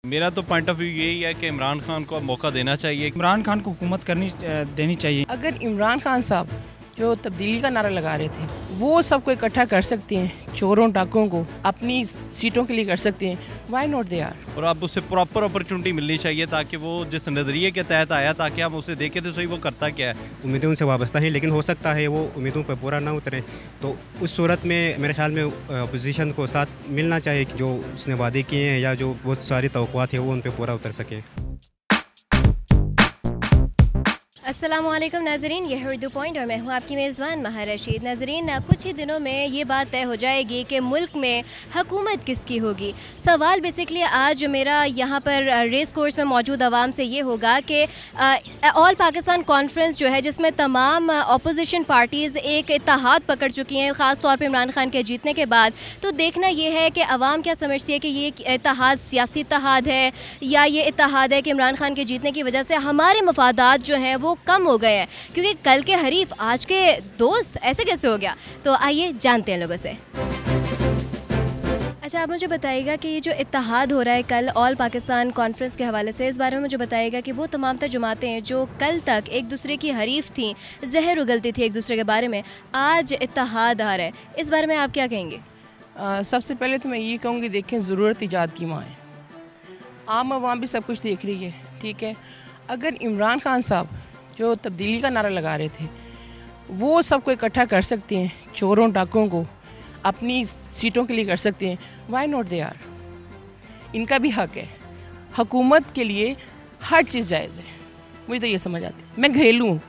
मेरा तो point of view यही है कि इमरान खान को मौका देना चाहिए। इमरान खान को हुकूमत करनी देनी चाहिए। अगर इमरान खान साहब जो तब्दीली का नारा लगा रहे थे वो सबको इकट्ठा कर सकते हैं, चोरों डाकुओं को अपनी सीटों के लिए कर सकते हैं, वाई नॉट दे आर। और अब उसे प्रॉपर अपॉर्चुनिटी मिलनी चाहिए ताकि वो जिस नज़रिए के तहत आया ताकि हम उसे देखें तो सही वो करता क्या है। उम्मीदें उनसे वाबस्ता हैं, लेकिन हो सकता है वो उम्मीदों पर पूरा ना उतरे। तो उस सूरत में मेरे ख्याल में अपोजिशन को साथ मिलना चाहिए कि जो उसने वादे किए हैं या जो बहुत सारी तवक्कुआत हैं वो उन पर पूरा उतर सकें। अस्सलामुअलैकुम नाज़रीन, यह है उर्दू पॉइंट और मैं हूँ आपकी मेज़बान महर रशीद। नाज़रीन, कुछ ही दिनों में ये बात तय हो जाएगी कि मुल्क में हुकूमत किसकी होगी। सवाल बेसिकली आज मेरा यहाँ पर रेस कोर्स में मौजूद आवाम से ये होगा कि ऑल पाकिस्तान कॉन्फ्रेंस जो है जिसमें तमाम अपोजिशन पार्टीज़ एक इत्तेहाद पकड़ चुकी हैं ख़ास तौर पर इमरान खान के जीतने के बाद, तो देखना ये है कि अवाम क्या समझती है कि ये इत्तेहाद सियासी इत्तेहाद है या ये इत्तेहाद है कि इमरान खान के जीतने की वजह से हमारे मफादात जो हैं वो कम हो गए हैं, क्योंकि कल के हरीफ आज के दोस्त, ऐसे कैसे हो गया। तो आइए जानते हैं लोगों से। अच्छा, आप मुझे बताइएगा कि ये जो इत्तेहाद हो रहा है कल ऑल पाकिस्तान कॉन्फ्रेंस के हवाले से, इस बारे में मुझे बताइएगा कि वो तमाम तर जमातें हैं जो कल तक एक दूसरे की हरीफ थीं, जहर उगलती थी एक दूसरे के बारे में, आज इत्तेहाद आ रहा है, इस बारे में आप क्या कहेंगे? सबसे पहले तो मैं ये कहूँगी, देखें ज़रूरत ईजाद की माँ है, आम आवाम भी सब कुछ देख रही है, ठीक है। अगर इमरान खान साहब जो तब्दीली का नारा लगा रहे थे वो सबको इकट्ठा कर सकते हैं, चोरों डाकुओं को अपनी सीटों के लिए कर सकते हैं, वाई नॉट दे आर। इनका भी हक है, हुकूमत के लिए हर चीज़ जायज़ है। मुझे तो ये समझ आती है। मैं घरेलू हूँ,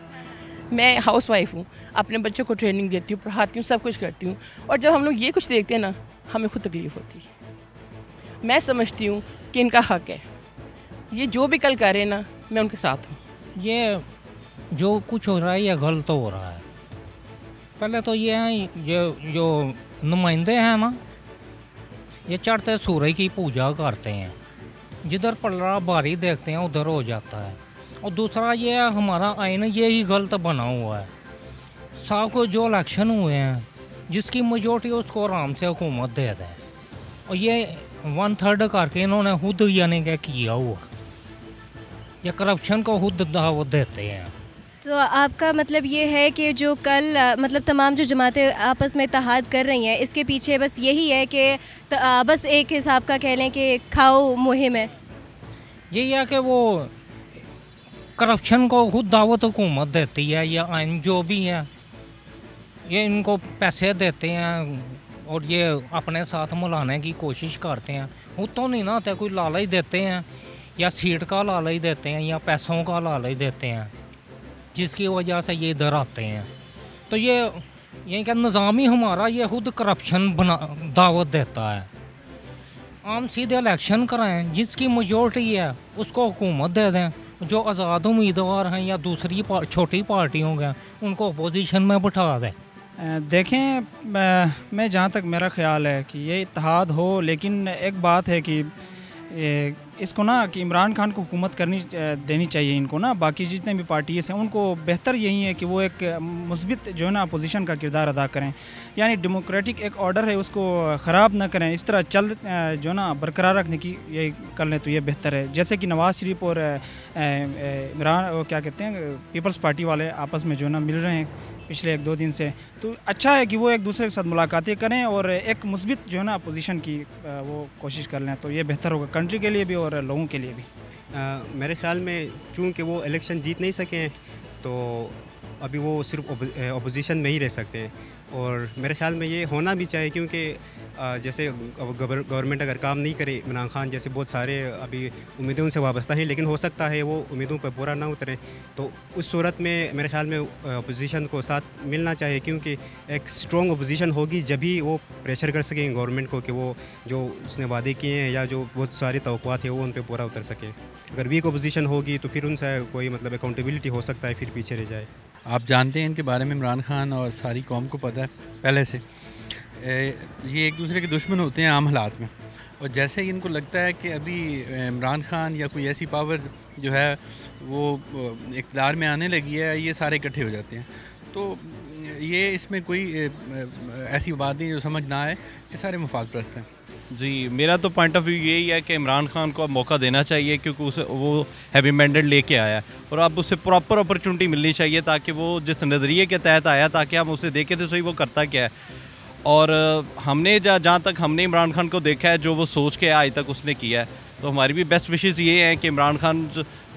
मैं हाउस वाइफ हूँ, अपने बच्चों को ट्रेनिंग देती हूँ, पढ़ाती हूँ, सब कुछ करती हूँ, और जब हम लोग ये कुछ देखते हैं ना, हमें खुद तकलीफ़ होती है। मैं समझती हूँ कि इनका हक है, ये जो भी कल कर रहे हैं ना, मैं उनके साथ हूँ। ये जो कुछ हो रहा है ये गलत हो रहा है। पहले तो ये है, ये जो नुमाइंदे हैं ना, ये चढ़ते सूरज की पूजा करते हैं, जिधर पलड़ा बारी देखते हैं उधर हो जाता है। और दूसरा ये है, हमारा आइन ये ही गलत बना हुआ है। साहब को जो इलेक्शन हुए हैं जिसकी मेजोरिटी उसको आराम से हुकूमत दे दें, और ये 1/3 करके इन्होंने खुद यानी क्या किया हुआ, ये करप्शन को खुद दावत देते हैं। तो आपका मतलब ये है कि जो कल मतलब तमाम जो जमातें आपस में इत्तेहाद कर रही हैं, इसके पीछे बस यही है कि बस एक हिसाब का कह लें कि खाओ मुहिम है। यही है कि वो करप्शन को खुद दावत हुकूमत देती है, या आइन जो भी है ये इनको पैसे देते हैं और ये अपने साथ मिलाने की कोशिश करते हैं। वो तो नहीं ना होता, कोई लालच देते हैं या सीट का लालच देते हैं या पैसों का लालच देते हैं, जिसकी वजह से ये इधर आते हैं। तो ये क्या निज़ाम ही हमारा ये खुद करप्शन दावत देता है। आम सीधे इलेक्शन कराएं, जिसकी मेजोरिटी है उसको हुकूमत दे दें, जो आज़ाद उम्मीदवार हैं या दूसरी छोटी पार्टियों के उनको अपोजिशन में बिठा दें। देखें, मैं जहाँ तक मेरा ख्याल है कि ये इत्तेहाद हो, लेकिन एक बात है कि इसको ना कि इमरान खान को हुकूमत करनी देनी चाहिए इनको ना। बाकी जितने भी पार्टीज़ हैं उनको बेहतर यही है कि वो एक मुस्बित जो है ना अपोजिशन का किरदार अदा करें, यानी डेमोक्रेटिक एक ऑर्डर है उसको ख़राब ना करें, इस तरह चल जो ना बरकरार रखने की ये कर लें तो ये बेहतर है। जैसे कि नवाज़ शरीफ और इमरान क्या कहते हैं पीपल्स पार्टी वाले आपस में जो ना मिल रहे हैं पिछले 1-2 दिन से, तो अच्छा है कि वो एक दूसरे के साथ मुलाकातें करें और एक मुस्बित जो है ना अपोजिशन की वो कोशिश कर लें, तो ये बेहतर होगा कंट्री के लिए भी और लोगों के लिए भी। मेरे ख्याल में चूँकि वो इलेक्शन जीत नहीं सके तो अभी वो सिर्फ अपोजिशन में ही रह सकते हैं, और मेरे ख्याल में ये होना भी चाहिए, क्योंकि जैसे गवर्नमेंट अगर काम नहीं करे, इमरान खान जैसे बहुत सारे अभी उम्मीदें उनसे वाबस्ता हैं, लेकिन हो सकता है वो उम्मीदों पर पूरा ना उतरे। तो उस सूरत में मेरे ख्याल में अपोजिशन को साथ मिलना चाहिए, क्योंकि एक स्ट्रॉन्ग अपोजिशन होगी जब ही वो प्रेशर कर सकें गवर्नमेंट को कि वो जो उसने वादे किए हैं या जो बहुत सारी तवक्कुआत है वो उन पर पूरा उतर सके। अगर वीक अपोजिशन होगी तो फिर उनसे कोई मतलब अकाउंटेबिलिटी हो सकता है, फिर पीछे रह जाए। आप जानते हैं इनके बारे में, इमरान खान और सारी कौम को पता है पहले से, ये एक दूसरे के दुश्मन होते हैं आम हालात में, और जैसे ही इनको लगता है कि अभी इमरान खान या कोई ऐसी पावर जो है वो इक़्तिदार में आने लगी है, ये सारे इकट्ठे हो जाते हैं। तो ये इसमें कोई ऐसी बात नहीं जो समझ ना आए, ये सारे मुफाद परस्त हैं। जी, मेरा तो पॉइंट ऑफ व्यू यही है कि इमरान खान को अब मौका देना चाहिए, क्योंकि उसे वो हैवी मैंडेट लेके आया है और अब उसे प्रॉपर अपॉर्चुनिटी मिलनी चाहिए ताकि वो जिस नज़रिए के तहत आया, ताकि हम उसे देखें तो सही वो करता क्या है। और हमने जहाँ तक हमने इमरान खान को देखा है, जो वो सोच के आज तक उसने किया है, तो हमारी भी बेस्ट विशेज़ ये हैं कि इमरान खान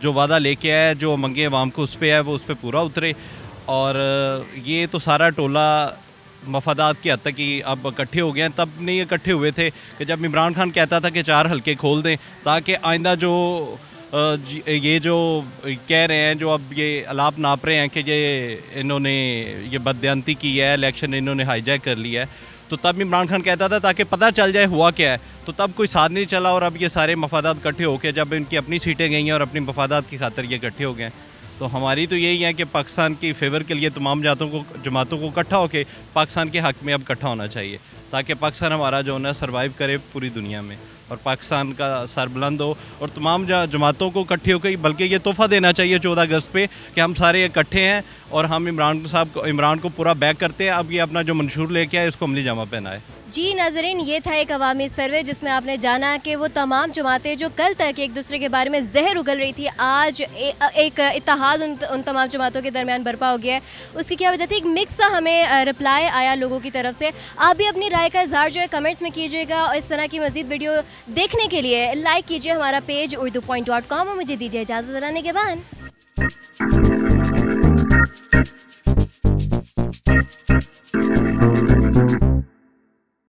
जो वादा लेके आया है, जो मंगे अवाम को उस पर है, वो उस पर पूरा उतरे। और ये तो सारा टोला मफादात की हद तक ही अब इकट्ठे हो गए हैं। तब नहीं इकट्ठे हुए थे कि जब इमरान खान कहता था कि 4 हल्के खोल दें ताकि आइंदा जो ये जो कह रहे हैं, जो अब ये अलाप नाप रहे हैं कि ये इन्होंने ये बददियांती की है, इलेक्शन इन्होंने हाईजैक कर लिया है, तो तब इमरान खान कहता था ताकि पता चल जाए हुआ क्या है। तो तब कोई साथ नहीं चला और अब ये सारे मफादात इकट्ठे होकर जब इनकी अपनी सीटें गई हैं और अपनी मफादात की खातर ये इकट्ठे हो गए हैं, तो हमारी तो यही है कि पाकिस्तान की फेवर के लिए तमाम जमातों को इकट्ठा होकर पाकिस्तान के हक़ में अब इकट्ठा होना चाहिए, ताकि पाकिस्तान हमारा जो है ना सर्वाइव करे पूरी दुनिया में और पाकिस्तान का सर बुलंद हो। और तमाम जमातों को इकट्ठे होकर बल्कि ये तोहफ़ा देना चाहिए 14 अगस्त पे कि हम सारे इकट्ठे हैं और हम इमरान को पूरा बैक करते हैं। अब ये अपना जो मंशूर लेके आए उसको अमली जामा पहनाए। जी नाज़रीन, ये था एक अवामी सर्वे जिसमें आपने जाना कि वो तमाम जमातें जो कल तक एक दूसरे के बारे में जहर उगल रही थी, आज एक इत्तेहाद उन तमाम जमातों के दरमियान बर्पा हो गया है। उसकी क्या वजह थी? एक मिक्स सा हमें रिप्लाई आया लोगों की तरफ से। आप भी अपनी राय का इजहार जो है कमेंट्स में कीजिएगा और इस तरह की मज़ीद वीडियो देखने के लिए लाइक कीजिए हमारा पेज urdu.com और मुझे दीजिए इजाज़त। के बाद